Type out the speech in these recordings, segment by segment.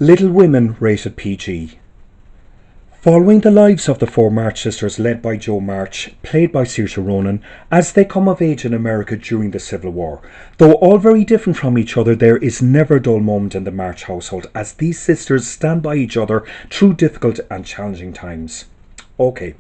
Little Women rated PG. Following the lives of the four March sisters led by Jo March, played by Saoirse Ronan, as they come of age in America during the Civil War. Though all very different from each other, there is never a dull moment in the March household as these sisters stand by each other through difficult and challenging times. Okay.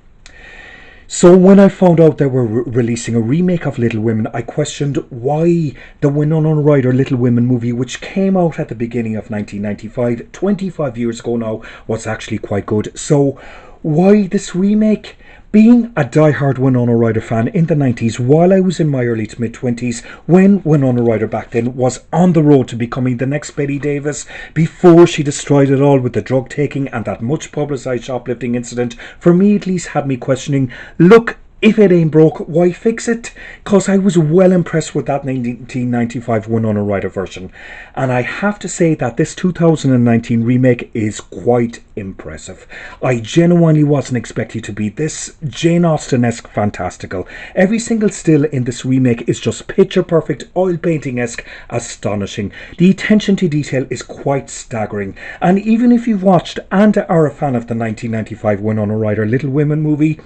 So when I found out they were releasing a remake of Little Women, I questioned why the Winona Ryder Little Women movie, which came out at the beginning of 1995, 25 years ago now, was actually quite good. So why this remake? Being a die-hard Winona Ryder fan in the 90s, while I was in my early to mid-20s, when Winona Ryder back then was on the road to becoming the next Bette Davis, before she destroyed it all with the drug taking and that much publicised shoplifting incident, for me at least had me questioning, look, if it ain't broke, why fix it? Because I was well impressed with that 1995 Winona Ryder version. And I have to say that this 2019 remake is quite impressive. I genuinely wasn't expecting to be this Jane Austen-esque fantastical. Every single still in this remake is just picture perfect, oil painting-esque astonishing. The attention to detail is quite staggering. And even if you've watched and are a fan of the 1995 Winona Ryder Little Women movie,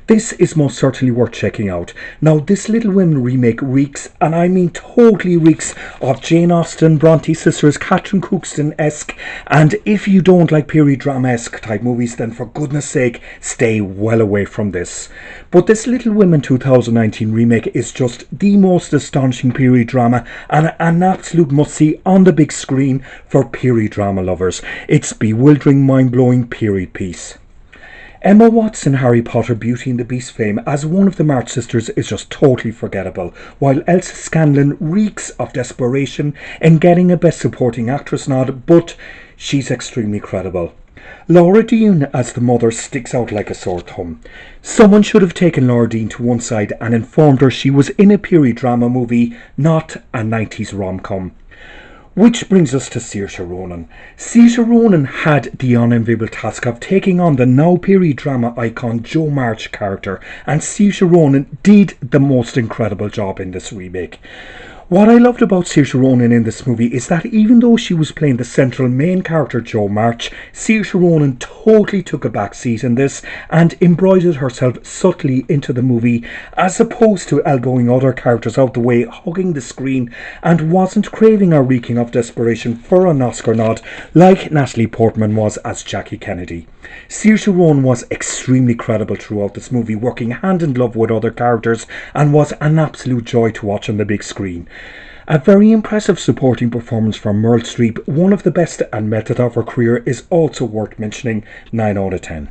this is most certainly worth checking out. Now, this Little Women remake reeks, and I mean totally reeks, of Jane Austen, Bronte sisters, Catherine Cookson-esque, and if you don't like period drama-esque type movies, then for goodness sake, stay well away from this. But this Little Women 2019 remake is just the most astonishing period drama and an absolute must-see on the big screen for period drama lovers. It's bewildering, mind-blowing period piece. Emma Watson, Harry Potter, Beauty and the Beast fame as one of the March sisters is just totally forgettable, while Elsa Scanlon reeks of desperation in getting a Best Supporting Actress nod, but she's extremely credible. Laura Dean as the mother sticks out like a sore thumb. Someone should have taken Laura Dean to one side and informed her she was in a period drama movie, not a 90s rom-com. Which brings us to Saoirse Ronan. Saoirse Ronan had the unenviable task of taking on the now period drama icon Jo March character, and Saoirse Ronan did the most incredible job in this remake. What I loved about Saoirse Ronan in this movie is that even though she was playing the central main character Jo March, Saoirse Ronan totally took a back seat in this and embroidered herself subtly into the movie, as opposed to elbowing other characters out the way, hugging the screen, and wasn't craving or reeking of desperation for an Oscar nod like Natalie Portman was as Jackie Kennedy. Saoirse Ronan was extremely credible throughout this movie, working hand in glove with other characters, and was an absolute joy to watch on the big screen. A very impressive supporting performance from Meryl Streep, one of the best and method of her career, is also worth mentioning. 9 out of 10.